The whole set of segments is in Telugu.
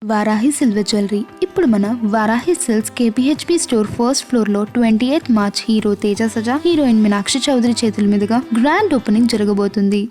వారాహి సిల్వర్ జ్యువెలరీ ఇప్పుడు మన Varahi Silks KPHP store first floor లో 28 March hero Teja Sajja heroine Meenakshi Chaudhary చేతుల మీదుగా గ్రాండ్ ఓపెనింగ్ జరగబోతుంది.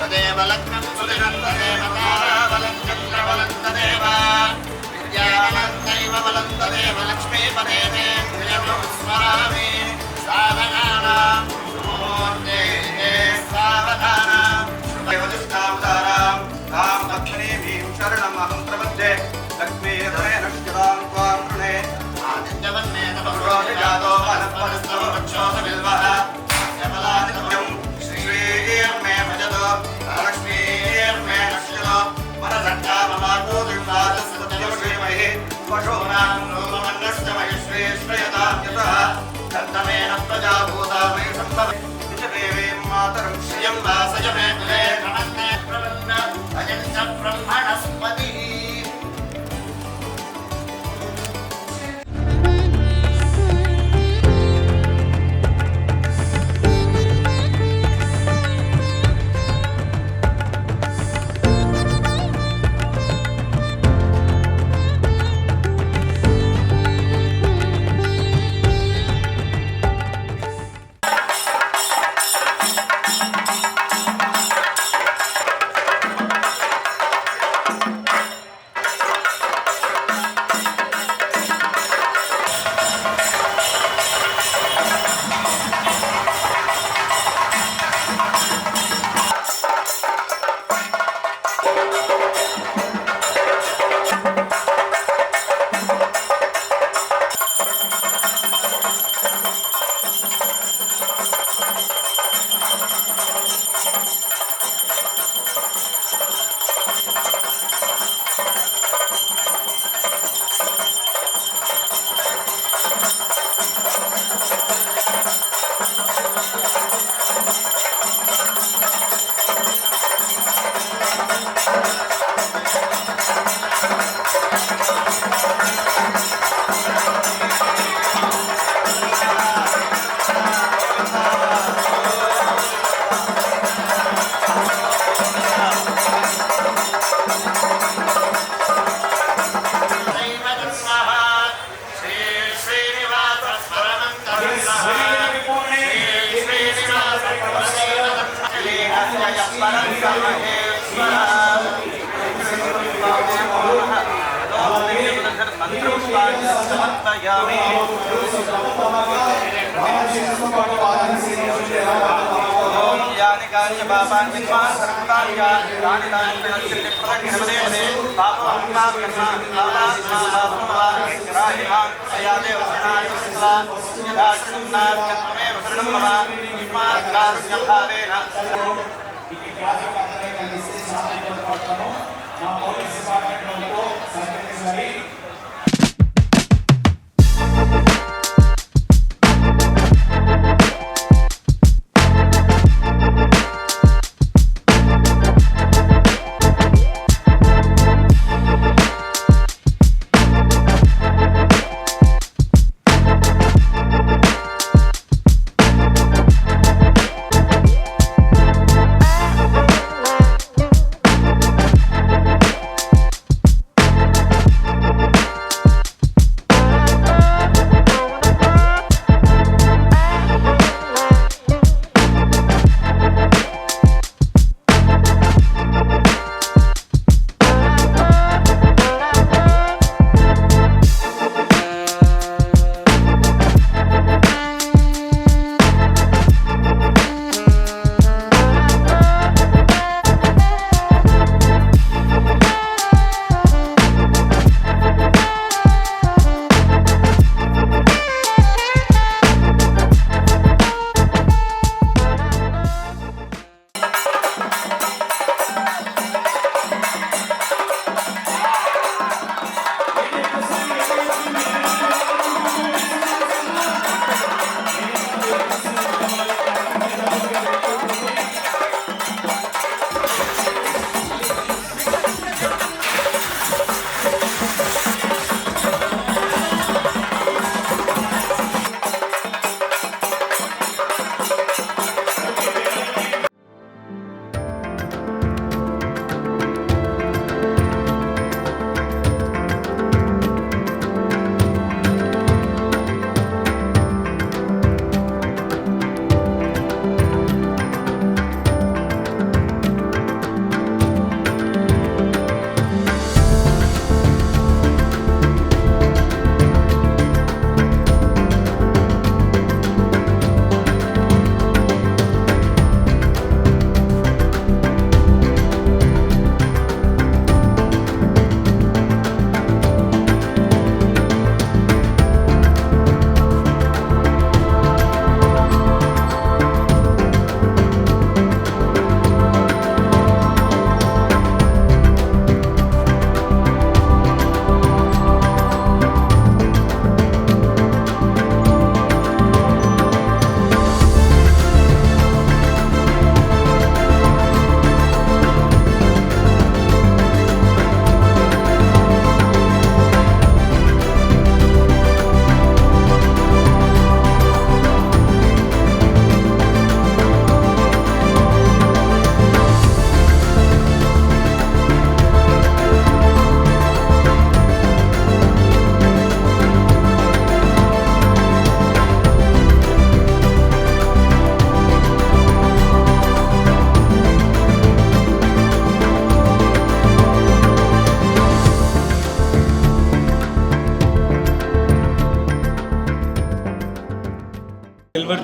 तदेव लग्नं सुदिनं तदेव ताराबलं चन्द्रबलं तदेव विद्याबलं दैव बलं तदेव लक्ष्मीपदेवे प्रियं स्मरामि साधनानां मूर्ते सावधानां शुभयोदिष्टावतारां तां लक्ष्मीं शरणमहं प्रपद्ये लक्ष्मीर्धनेन शिवां त्वां कृणे आदित्यवन्ने तपस्रोजातो वनस्पतिस्तव वक्षोपबिल्वः यमलादित्यं श्रीर्मे भजतो लक्ष्मीर्मे नश्यतो वरदट्टा ममाको दुर्वादसत्यवश्रीमहि पशूनां रूपमन्नस्य महेश्वेश्वयतां यतः दत्तमेन प्रजाभूता मयि सम्भवे निजदेवीं मातरं श्रियं वासय मे कुले नमस्ते प्रपन्न अजञ्च ब्रह्मणस्पतिः.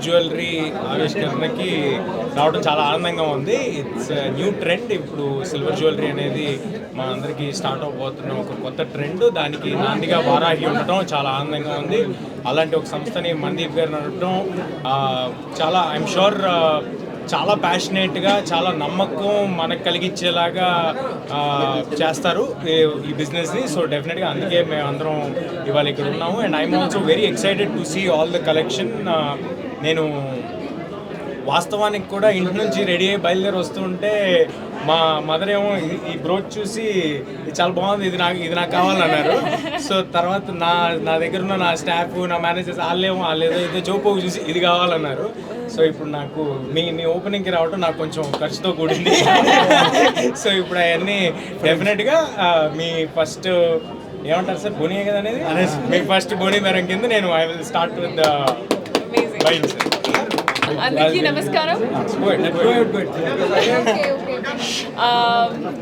జ్యువెలరీ ఆవిష్కరణకి రావడం చాలా ఆనందంగా ఉంది. It's new trend. ఇప్పుడు సిల్వర్ జ్యువెలరీ అనేది మా అందరికీ స్టార్ట్ అవబోతున్న ఒక కొత్త ట్రెండ్. దానికి నాందిగా వారాహి ఉండటం చాలా ఆనందంగా ఉంది. అలాంటి ఒక సంస్థని మనదీప్ గారు నడపడం చాలా ఐఎమ్ షూర్ చాలా ప్యాషనేట్గా, చాలా నమ్మకం మనకు కలిగించేలాగా చేస్తారు ఈ బిజినెస్ని. సో డెఫినెట్గా అందుకే మేము అందరం ఇవాళ ఇక్కడ ఉన్నాము. And I'm also very excited to see all the collection. నేను వాస్తవానికి కూడా ఇంటి నుంచి రెడీ అయ్యి బయలుదేరి వస్తుంటే మా మదర్ ఏమో ఈ బ్రోచ్ చూసి ఇది చాలా బాగుంది, ఇది నాకు కావాలన్నారు. సో తర్వాత నా దగ్గర ఉన్న నా స్టాఫ్, నా మేనేజర్స్ వాళ్ళు ఏదో జోపోగు చూసి ఇది కావాలన్నారు. సో ఇప్పుడు నాకు మీ ఓపెనింగ్కి రావడం నాకు కొంచెం ఖర్చుతో కూడింది. సో ఇప్పుడు అవన్నీ డెఫినెట్గా మీ ఫస్ట్ ఏమంటారు సార్, బోనియే కదా అనేది, మీ ఫస్ట్ బోని మేరం కింద నేను I will start with buying sir. అందరికీ నమస్కారం.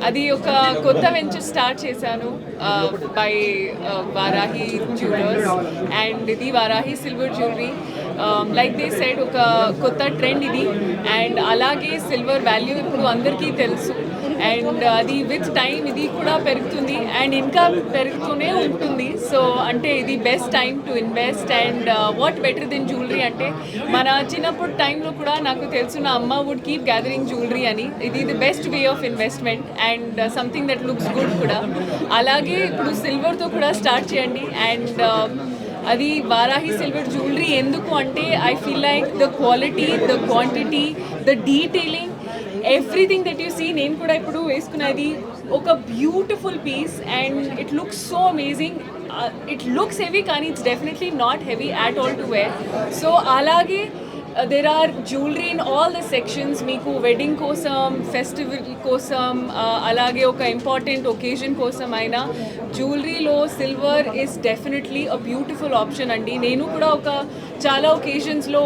అది ఒక కొత్త వెంచర్ స్టార్ట్ చేశాను బై వారాహి జ్యువెలర్స్ అండ్ ఇది Varahi silver jewellery. Like they said ఒక కొత్త ట్రెండ్ ఇది. అండ్ అలాగే సిల్వర్ వాల్యూ ఇప్పుడు అందరికీ తెలుసు. అండ్ అది విత్ టైం ఇది కూడా పెరుగుతుంది అండ్ ఇంకా పెరుగుతూనే ఉంటుంది. సో అంటే ఇది best time to invest. And what better than jewellery అంటే మన చిన్నప్పుడు టైంలో కూడా నాకు తెలుసు నా అమ్మ వుడ్ కీప్ గ్యాదరింగ్ జ్యువెలరీ అని. ఇది the best way of investment and something that looks good కూడా. అలాగే ఇప్పుడు సిల్వర్తో కూడా స్టార్ట్ చేయండి. అండ్ అది వారాహి సిల్వర్ జ్యువెలరీ ఎందుకు అంటే I feel like the quality, the quantity, the detailing, everything that you see. నేను కూడా ఇప్పుడు వేసుకున్నది ఒక beautiful piece and it looks so amazing. It looks heavy కానీ it's definitely not heavy at all to wear. So అలాగే there are jewelry in all the sections. మీకు వెడ్డింగ్ కోసం, ఫెస్టివల్ కోసం, అలాగే ఒక ఇంపార్టెంట్ ఒకేజన్ కోసం అయినా జ్యువెలరీలో silver is definitely a beautiful option అండి. నేను కూడా ఒక చాలా ఒకేజన్స్లో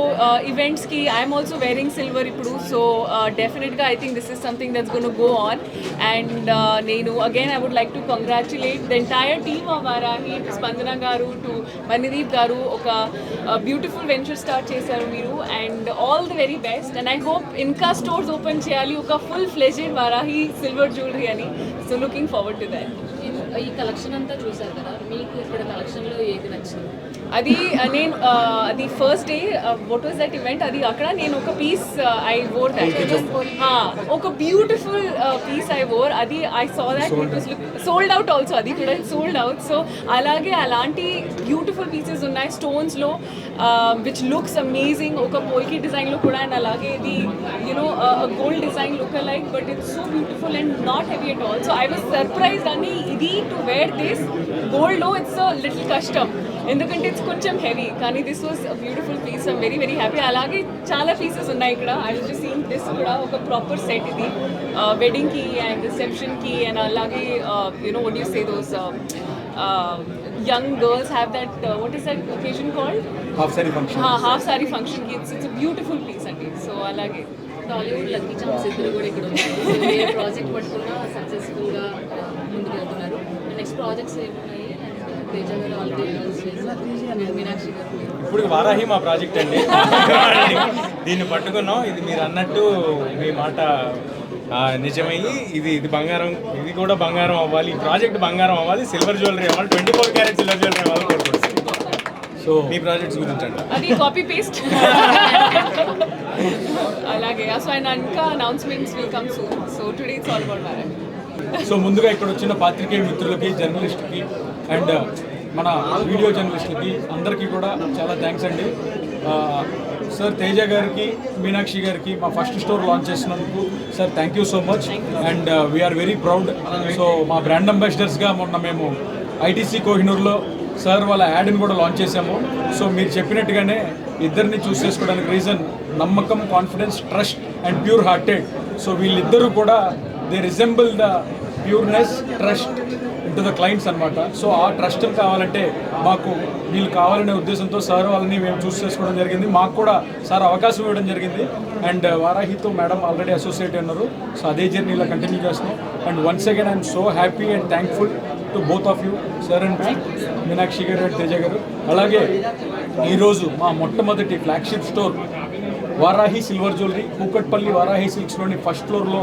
ఈవెంట్స్కి ఐఎమ్ ఆల్సో వేరింగ్ సిల్వర్ ఇప్పుడు. సో డెఫినెట్గా I think this is something that's gonna go on. And నేను again I would like to congratulate the entire team of Varahi, to Spandana garu, to Mandeep గారు. ఒక బ్యూటిఫుల్ వెంచర్ స్టార్ట్ చేశారు మీరు. And all the very best. And I hope ఇంకా స్టోర్స్ ఓపెన్ చేయాలి ఒక full fledged Varahi silver jewellery అని. So looking forward to that. ఈ కలెక్షన్ అంతా చూసారు కదా, మీకు ఇక్కడ కలెక్షన్లో ఏది నచ్చింది? అది నేను అది first day what was that event, అది అక్కడ నేను ఒక పీస్ ఐ వోర్ దట్, ఒక బ్యూటిఫుల్ పీస్ ఐ వోర్. అది I saw that it was sold out also. అది కూడా సోల్డ్ అవుట్. సో అలాగే అలాంటి బ్యూటిఫుల్ పీసెస్ ఉన్నాయి స్టోన్స్లో విచ్ లుక్స్ అమేజింగ్. ఒక పోల్కి డిజైన్లో కూడా. అండ్ అలాగే ఇది you know gold design look like, but it's so beautiful and not heavy at all. So I was surprised అని ఇది టు వేర్ దిస్ గోల్డ్లో ఇట్స్ అ లిటిల్ కష్టం ఎందుకంటే ఇట్స్ కొంచెం హెవీ. కానీ this was a beautiful piece. I'm very very happy. అలాగే చాలా పీసెస్ ఉన్నాయి ఇక్కడ. I was just seeing this కూడా ఒక ప్రాపర్ సెట్ ఇది వెడ్డింగ్కి అండ్ రిసెప్షన్కి. అండ్ అలాగే you know what you say those young girls have that what is that occasion called, half saree function. Half saree function ki it's a beautiful piece andi. So alage Tollywood lucky chance ఇద్దరు కూడా ఇక్కడ ఉన్నారు. ఏ ప్రాజెక్ట్ పట్టుకున్నా సక్సెస్ఫుల్గా ముందుకు వెళ్తున్నారు. నెక్స్ట్ ప్రాజెక్ట్స్ ఏమున్నాయి? తేజ గారు ఆల్రెడీ అనౌన్స్ చేశారు, మీనాక్షి గారు. ఇప్పుడు వారాహి మా ప్రాజెక్ట్ అండి. దీన్ని పట్టుకున్నాం. ఇది మీరు అన్నట్టు మీ మాట నిజమయ్యి ఇది బంగారం, ఇది కూడా బంగారం అవ్వాలి, ఈ ప్రాజెక్ట్ బంగారం అవ్వాలి, సిల్వర్ జ్యువెలరీ అవ్వాలి, 24 క్యారెట్ సిల్వర్ జ్యువెలరీ అవ్వాలి కోరుకుంటున్నాం. సో మీ ప్రాజెక్ట్స్ గురించి అండి అది కాపీ పేస్ట్ అలాగే. సో అండ్ ఇంకా announcements will come soon. So today it's all about marriage. So ముందుగా ఇక్కడ వచ్చిన పాత్రికేయ మిత్రులకి, జర్నలిస్ట్కి అండ్ మన వీడియో జర్నలిస్టులకి అందరికీ కూడా చాలా థ్యాంక్స్ అండి. సార్ తేజ గారికి, మీనాక్షి గారికి మా ఫస్ట్ స్టోర్ లాంచ్ చేసినందుకు sir thank you so much. And we are very proud. So మా బ్రాండ్ అంబాసిడర్స్గా మొన్న మేము ఐటీసీ కోహినూర్లో సార్ వాళ్ళ యాడ్ని కూడా లాంచ్ చేశాము. సో మీరు చెప్పినట్టుగానే ఇద్దరిని చూస్ చేసుకోవడానికి రీజన్ నమ్మకం, confidence, trust and pure hearted. So వీళ్ళిద్దరూ కూడా they resemble the pureness, trust into the clients అనమాట. సో ఆ ట్రస్ట్ కావాలంటే మాకు వీళ్ళు కావాలనే ఉద్దేశంతో సార్ వాళ్ళని మేము చూస్ చేసుకోవడం జరిగింది. మాకు కూడా సార్ అవకాశం ఇవ్వడం జరిగింది. అండ్ వారాహితో మేడం ఆల్రెడీ అసోసియేట్ ఉన్నారు. సో అదే జర్నీలో కంటిన్యూ చేస్తున్నాం. And once again I'm so happy and thankful to both of you, sir and ma'am, Meenakshi garu and Teja garu. అలాగే ఈరోజు మా మొట్టమొదటి flagship store Varahi silver jewellery Kukatpally Varahi సిల్క్స్లోని ఫస్ట్ ఫ్లోర్లో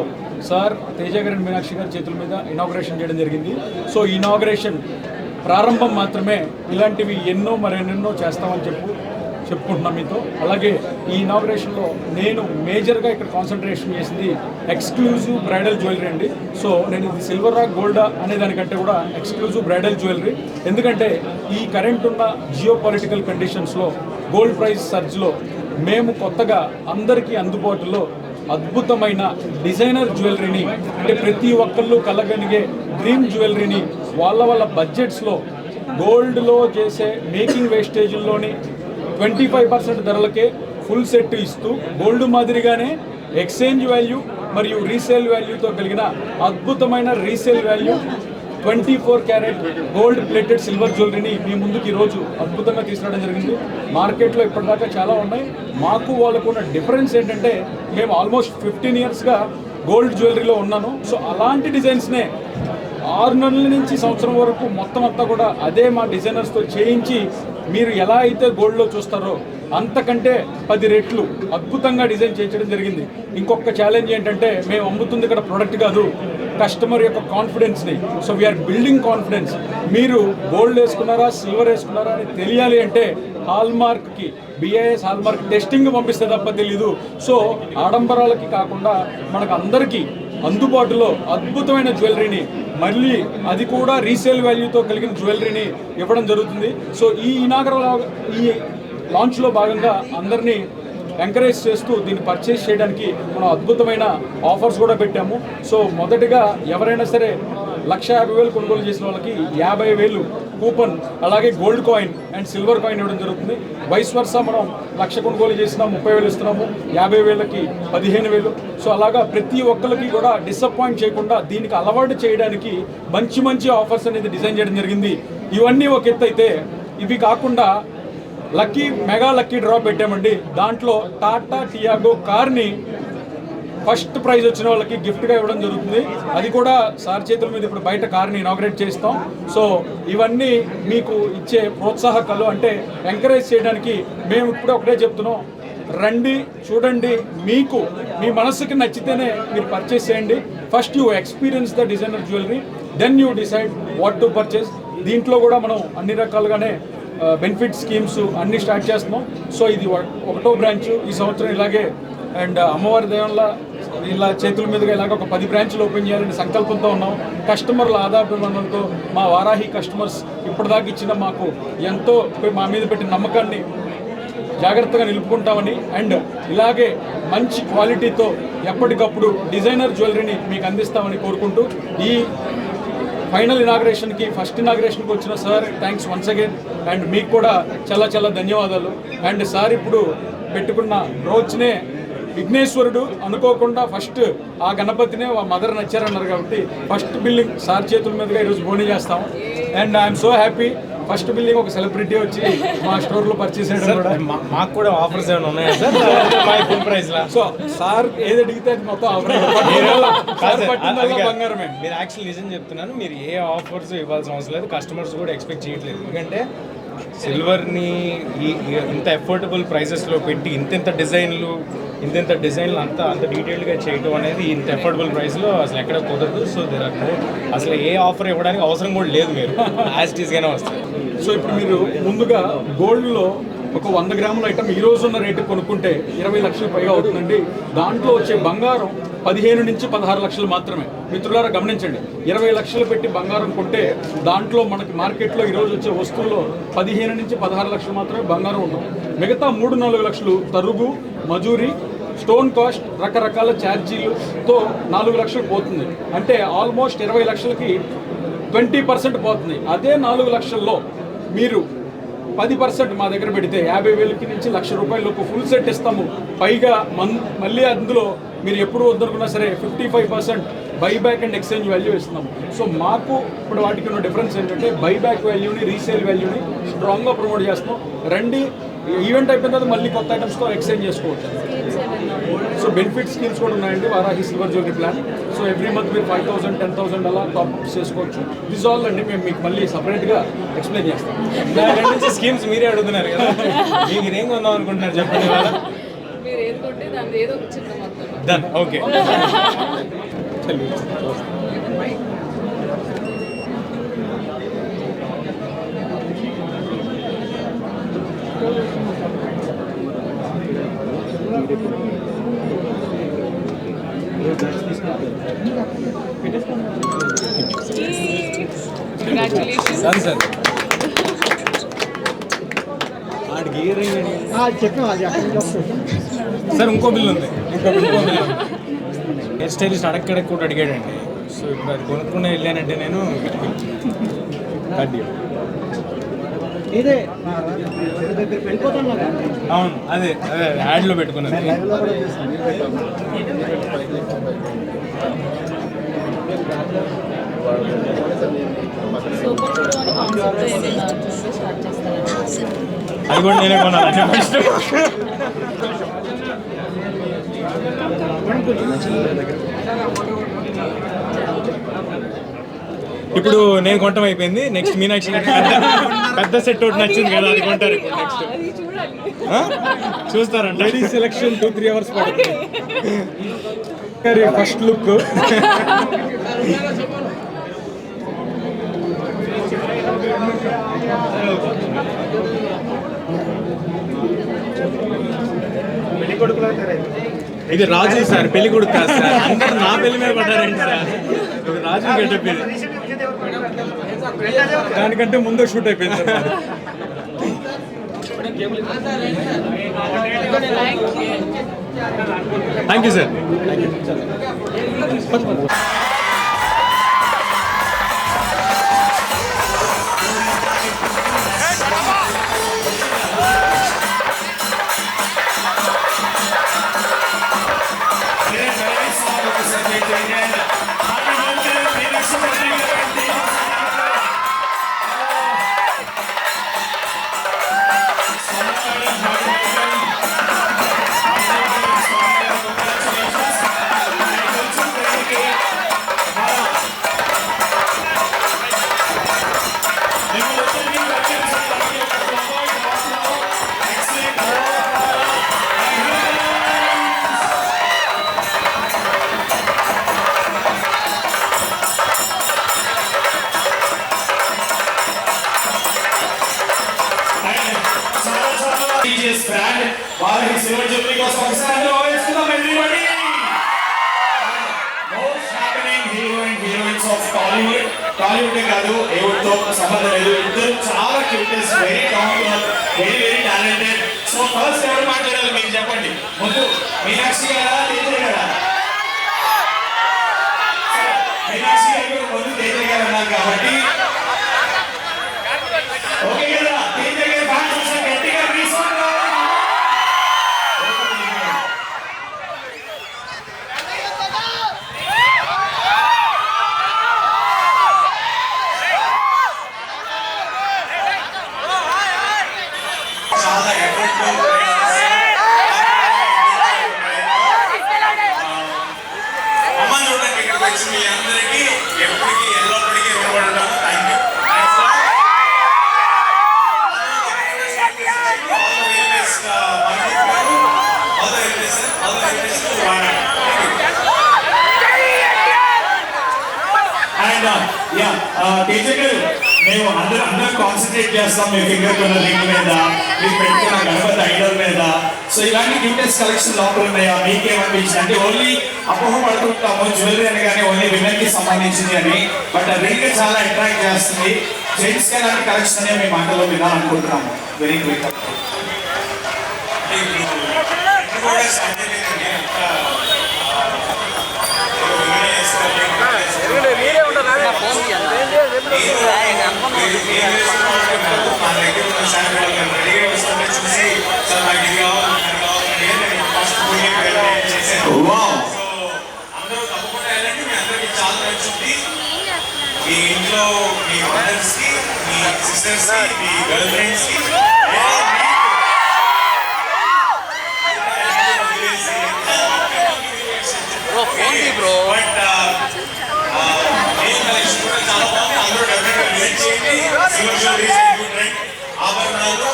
సార్ తేజ గారి అండ్ మీనాక్షి గారి చేతుల మీద ఇనాగ్రేషన్ చేయడం జరిగింది. సో ఈ ఇనాగ్రేషన్ ప్రారంభం మాత్రమే, ఇలాంటివి ఎన్నో మరెన్నెన్నో చేస్తామని చెప్పుకుంటున్నాం మీతో. అలాగే ఈ ఇనాగ్రేషన్లో నేను మేజర్గా ఇక్కడ కాన్సన్ట్రేషన్ చేసింది ఎక్స్క్లూజివ్ బ్రైడల్ జ్యువెలరీ అండి. సో నేను ఇది సిల్వర్ రాక్ గోల్డా అనే దానికంటే కూడా ఎక్స్క్లూజివ్ బ్రైడల్ జ్యువెలరీ, ఎందుకంటే ఈ కరెంట్ ఉన్న జియో పొలిటికల్ కండిషన్స్లో గోల్డ్ ప్రైస్ సర్జ్లో మేము కొత్తగా అందరికీ అందుబాటులో అద్భుతమైన డిజైనర్ జ్యువెలరీని, అంటే ప్రతి ఒక్కళ్ళు కలగలిగే డ్రీమ్ జ్యువెలరీని వాళ్ళ బడ్జెట్స్లో గోల్డ్లో చేసే మేకింగ్ వేస్టేజ్లోని 25% ధరలకే ఫుల్ సెట్ ఇస్తూ గోల్డ్ మాదిరిగానే ఎక్స్చేంజ్ వాల్యూ మరియు రీసేల్ వాల్యూతో కలిగిన అద్భుతమైన resale value 24 carat gold plated silver జ్యువెలరీని మీ ముందుకు ఈరోజు అద్భుతంగా తీసుకురావడం జరిగింది. మార్కెట్లో ఇప్పటిదాకా చాలా ఉన్నాయి. మాకు వాళ్ళకు ఉన్న డిఫరెన్స్ ఏంటంటే మేము ఆల్మోస్ట్ 15 ఇయర్స్గా గోల్డ్ జ్యువెలరీలో ఉన్నాను. సో అలాంటి డిజైన్స్నే 6 నెలల నుంచి సంవత్సరం వరకు మొత్తం అంతా కూడా అదే మా డిజైనర్స్తో చేయించి మీరు ఎలా అయితే గోల్డ్లో చూస్తారో అంతకంటే 10 రెట్లు అద్భుతంగా డిజైన్ చేయించడం జరిగింది. ఇంకొక ఛాలెంజ్ ఏంటంటే మేము అమ్ముతుంది ఇక్కడ ప్రోడక్ట్ కాదు, కస్టమర్ యొక్క కాన్ఫిడెన్స్ని. So we're building confidence. మీరు గోల్డ్ వేసుకున్నారా సిల్వర్ వేసుకున్నారా అని తెలియాలి అంటే హాల్మార్క్కి బిఐఎస్ హాల్మార్క్ టెస్టింగ్ పంపిస్తే తప్ప తెలీదు. సో ఆడంబరాలకి కాకుండా మనకు అందరికీ అందుబాటులో అద్భుతమైన జ్యువెలరీని, మళ్ళీ అది కూడా రీసేల్ వాల్యూతో కలిగిన జ్యువెలరీని ఇవ్వడం జరుగుతుంది. సో ఈ లాంచ్లో భాగంగా అందరినీ ఎంకరేజ్ చేస్తూ దీన్ని పర్చేస్ చేయడానికి మనం అద్భుతమైన ఆఫర్స్ కూడా పెట్టాము. సో మొదటిగా ఎవరైనా సరే 1,50,000 కొనుగోలు చేసిన వాళ్ళకి 50,000 కూపన్, అలాగే gold coin and silver coin ఇవ్వడం జరుగుతుంది. వైస్ వర్సా మనం 1,00,000 కొనుగోలు చేసినా 30,000 ఇస్తున్నాము, 50,000కి 15,000. సో అలాగా ప్రతి ఒక్కరికి కూడా డిసప్పాయింట్ చేయకుండా దీనికి అలవాటు చేయడానికి మంచి మంచి ఆఫర్స్ అనేది డిజైన్ చేయడం జరిగింది. ఇవన్నీ ఒక ఎత్తు అయితే, ఇవి కాకుండా మెగా లక్కీ డ్రా పెట్టామండి. దాంట్లో టాటా టియాగో కార్ని ఫస్ట్ ప్రైజ్ వచ్చిన వాళ్ళకి గిఫ్ట్గా ఇవ్వడం జరుగుతుంది. అది కూడా సార్ చేతుల మీద ఇప్పుడు బయట కార్ని ఇనాగ్రేట్ చేస్తాం. సో ఇవన్నీ మీకు ఇచ్చే ప్రోత్సాహకాలు, అంటే ఎంకరేజ్ చేయడానికి మేము ఇప్పుడు ఒకటే చెప్తున్నాం, రండి చూడండి, మీకు మీ మనసుకి నచ్చితేనే మీరు పర్చేస్ చేయండి. First you experience the designer jewellery, then you decide what to purchase. దీంట్లో కూడా మనం అన్ని రకాలుగానే బెనిఫిట్ స్కీమ్స్ అన్నీ స్టార్ట్ చేస్తున్నాం. సో ఇది 1వ బ్రాంచ్ ఈ సంవత్సరం ఇలాగే, అండ్ అమ్మవారి దయంలో ఇలా చేతుల మీదుగా ఇలాగ ఒక 10 బ్రాంచ్లు ఓపెన్ చేయాలని సంకల్పంతో ఉన్నాం. కస్టమర్ల ఆధారపడినందుకు మా వారాహి కస్టమర్స్ ఇప్పటిదాకా ఇచ్చిన మాకు ఎంతో మా మీద పెట్టిన నమ్మకాన్ని జాగ్రత్తగా నిలుపుకుంటామని, అండ్ ఇలాగే మంచి క్వాలిటీతో ఎప్పటికప్పుడు డిజైనర్ జ్యువెలరీని మీకు అందిస్తామని కోరుకుంటూ ఈ ఫైనల్ ఇనాగ్రేషన్కి, ఫస్ట్ ఇనాగ్రేషన్కి వచ్చిన sir thanks once again, and మీకు కూడా చాలా చాలా ధన్యవాదాలు. అండ్ సార్ ఇప్పుడు పెట్టుకున్న బ్రోచ్నే విఘ్నేశ్వరుడు అనుకోకుండా ఫస్ట్ ఆ గణపతినే ఆ మదర్ నచ్చారన్నారు కాబట్టి ఫస్ట్ బిల్లింగ్ సార్ చేతుల మీదుగా ఈరోజు బోనీ చేస్తాం. And I'm so happy, first billing ఒక సెలబ్రిటీ వచ్చి మా స్టోర్లో పర్చేస్ చేయడం కూడా. మాకు కూడా ఆఫర్స్ ఏమైనా ఉన్నాయా సార్? ఫుల్ ప్రైస్ లా? సో సార్ ఏది అడిగితే అది మొత్తం ఆఫర్ బంగారమే. మీరు యాక్చువల్లీ నిజం చెప్తున్నాను, మీరు ఏ ఆఫర్స్ ఇవ్వాల్సిన అవసరం లేదు, కస్టమర్స్ కూడా ఎక్స్పెక్ట్ చేయట్లేదు. ఎందుకంటే సిల్వర్ని ఇంత అఫోర్డబుల్ ప్రైసెస్లో పెట్టి ఇంత డిజైన్లు అంత డీటెయిల్డ్గా చేయడం అనేది ఇంత అఫోర్డబుల్ ప్రైస్లో అసలు ఎక్కడ కుదరదు. సో అసలు ఏ ఆఫర్ ఇవ్వడానికి అవసరం కూడా లేదు, మీరు యాజ్ టీస్గానే వస్తుంది. సో ఇప్పుడు మీరు ముందుగా గోల్డ్లో ఒక 100 గ్రాముల ఐటమ్ ఈ రోజు ఉన్న రేటు కొనుక్కుంటే 20 లక్షలు పైగా అవుతుందండి. దాంట్లో వచ్చే బంగారం 15 నుంచి 16 లక్షలు మాత్రమే. మిత్రులారా గమనించండి, 20 లక్షలు పెట్టి బంగారం కొంటే దాంట్లో మనకి మార్కెట్లో ఈరోజు వచ్చే వస్తువుల్లో 15 నుంచి 16 లక్షలు మాత్రమే బంగారం ఉంటుంది. మిగతా 3-4 లక్షలు తరుగు, మజూరీ, స్టోన్ కాస్ట్, రకరకాల ఛార్జీలతో 4 లక్షలు పోతుంది. అంటే ఆల్మోస్ట్ 20 లక్షలకి 20% పోతుంది. అదే 4 లక్షల్లో మీరు 10% మా దగ్గర పెడితే 50,000 నుంచి ₹1,00,000 ఫుల్ సెట్ ఇస్తాము. పైగా మళ్ళీ అందులో మీరు ఎప్పుడు వద్దనుకున్నా సరే 55% బైబ్యాక్ అండ్ ఎక్స్చేంజ్ వాల్యూ ఇస్తున్నాము. సో మాకు ఇప్పుడు వాటికి ఉన్న డిఫరెన్స్ ఏంటంటే బైబ్యాక్ వాల్యూని, రీసేల్ వాల్యూని స్ట్రాంగ్గా ప్రమోట్ చేస్తున్నాం. రండి, ఈవెంట్ అయిపోయిన తర్వాత మళ్ళీ కొత్త ఐటమ్స్తో ఎక్స్చేంజ్ చేసుకోవచ్చు. సో బెనిఫిట్ స్కీమ్స్ కూడా ఉన్నాయండి Varahi silver jewellery plan. So every month మీరు 5,000, 10,000 అలా టాప్అప్స్ చేసుకోవచ్చు. దిస్ ఆల్ అండి మేము మీకు మళ్ళీ సపరేట్గా ఎక్స్ప్లెయిన్ చేస్తాం. స్కీమ్స్ మీరే అడుగుతున్నారు కదా, మీరు ఏం కొందాం అనుకుంటున్నారు చెప్పండి. మీరు ఏది కొంటే దాని ఏదో ఒక చిన్న మొత్తం done okay congratulations. Sir sir ఆడికి సార్ ఇంకో బిల్ ఉంది హెయిర్ స్టైలిస్ట్ అడక్కడక్క కూడా అడిగాడండి. సో ఇప్పుడు అది కొనుక్కునే వెళ్ళానంటే నేను అవును అదే అదే యాడ్లో పెట్టుకున్నది. సూపర్ హీరో అని కాన్సెప్ట్ ఏమైనా స్టార్ట్ చేస్తారా? అది కూడా నేనే కొనాలి ఫస్ట్. ఇప్పుడు నేను కొంటాం అయిపోయింది. నెక్స్ట్ మీనాక్షి పెద్ద సెట్ ఒకటి నచ్చింది కదా, అది కొంటారు ఇప్పుడు నెక్స్ట్. అది చూడాలి. చూస్తారంట. లేడీ సెలక్షన్ 2-3 hours పడుతుంది. ఫస్ట్ లుక్ ఇది రాజు సార్, పెళ్లి కొడుకు కాదు సార్. అందరు నా పెళ్లి మీద పడ్డారండి సార్. రాజు గెటప్ ఇది. దానికంటే ముందే షూట్ అయిపోయింది సార్. Thank you sir. వారి సిల్వర్ జూబ్లీ కోసం ఒకసారి వేస్తున్నాం everybody. Most happening hero and heroines of Tollywood. Tollywood కాదు, ఏ తో సంబంధం లేదు. ఇద్దరు చాలా cutest, very talented, very very talented. So first ఎవరు మాట్లాడాలి మీరు చెప్పండి. ముందు మీనాక్షి గారా, తేజ గారా? మీనాక్షి గారు ముందు, తేజ గారు అన్నారు కాబట్టి ఓకే కదా. తేజ గారు ఫ్యాన్స్ ఒకసారి గట్టిగా తీసుకోండి. చాలా ఎఫర్ట్ అమ్మ చూడండి, ఇక్కడికి వచ్చి మీ అందరికీ ఎప్పటికీ ఎల్లప్పటికీ రుణపడతాను. Thank you. టీచర్ గారు, మేము అందరూ కాన్సన్ట్రేట్ చేస్తాం మీ ఫింగర్ కొన్న రింగ్ మీద, మీరు పెట్టుకున్న గణపతి ఐడల్ మీద. సో ఇలాంటి క్యూటెస్ట్ కలెక్షన్ లోపల ఉన్నాయా? మీకేమనిపించింది? అంటే ఓన్లీ అపోహ పడుతుంటాము జ్యువెలరీ అనగానే ఓన్లీ విమెన్ కి సంబంధించింది అని, బట్ ఆ రింగ్ చాలా అట్రాక్ట్ చేస్తుంది. జెంట్స్ కి అలాంటి కలెక్షన్ అనే మీ మాటలో వినాలనుకుంటున్నాము. Very quick. మీ ఇంట్లో మీ మదర్స్ కి, మీ సిస్టర్స్ కి, మీ గర్ల్ ఫ్రెండ్స్ కి ఆభరణాలు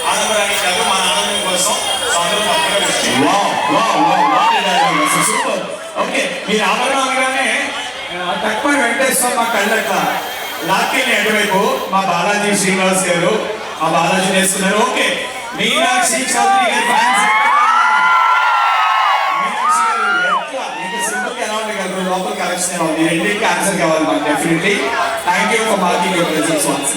ఆడంబరానికి కాదు, మన ఆనందం కోసం అందరూ కొట్టేస్తాం మా కళ్ళట్ల. లాక్కెళ్ళి అటువైపు మా బాలాజీ శ్రీనివాస్ గారు, మా బాలాజీ వేస్తున్నారు. ఓకే, మీనాక్షి చౌదరి గారి ఫ్యాన్స్ మీనాక్షి గారు ఎట్లా ఇంకా సింపుల్ గా ఎలా ఉండగలరు? లోపల కలెక్షన్ ఉంది, రెండింటికి ఆన్సర్ కావాలి మాకు definitely. Thank you for marking your presence once.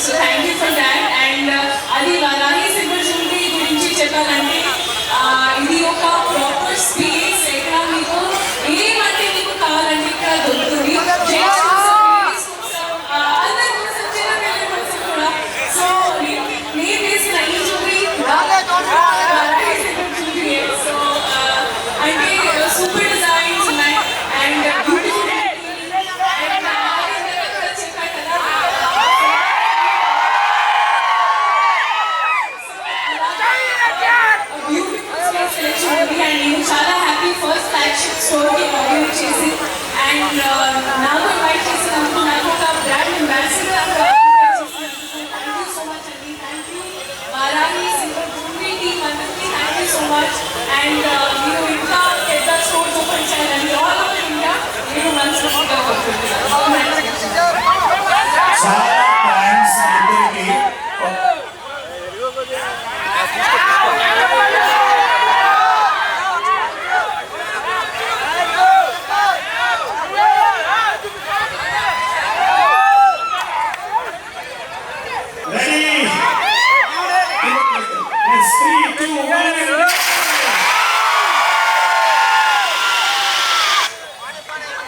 So thank you for that. And అది వారాహి సిల్వర్ జ్యువెలరీ గురించి చెప్పాలంటే ఇది ఒక ప్రాపర్ స్పేస్. ఇక్కడ మీకు ఏమంటే మీకు కావాలంటే ఇక్కడ దొరుకుతుంది. Gents కోసం, ladies కోసం, అందరి కోసం, చిన్నపిల్లల కోసం కూడా. సో నేను వేసిన ఈ jewellery Varahi silver jewellery. So అంటే సూపర్ డిజైన్స్ ఉన్నాయి అండ్ బ్యూటిఫుల్ చెప్పాను కదా. నేను చాలా హ్యాపీ ఫస్ట్ ఫ్లాగ్షిప్ స్టోర్కి ఆర్గనైజ్ చేసి అండ్ నాకు ఇన్వైట్ చేసినందుకు, నాకు ఒక brand ambassador thank you so much అండి. Thank you Varahi silver jewellery team అందరికీ thank you so much. And మీరు ఇంకా పెద్ద స్టోర్స్ ఓపెన్ చేయాలని ఆల్ ఓవర్ ఇండియా మీరు మనస్ఫూర్తిగా కోరుకుంటున్నాను. చాలా థ్యాంక్స్ ఇద్దరికి.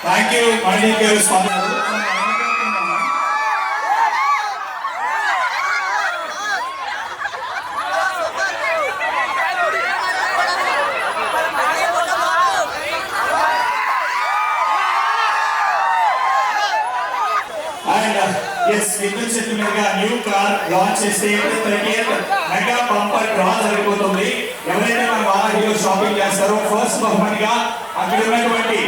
థ్యాంక్ యూ మణి గారు స్వామి. న్యూ కార్ లాంచ్ చేస్తే మెగా బంపర్ డ్రా జరిగిపోతుంది. ఎవరైతే మన వారాహిలో షాపింగ్ చేస్తారో ఫస్ట్ బహుమతిగా అక్కడ ఉన్నటువంటి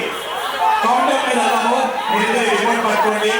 కౌంటర్ మీద వెళ్దాము. మీరు రిపోర్ట్ పట్టుకోండి.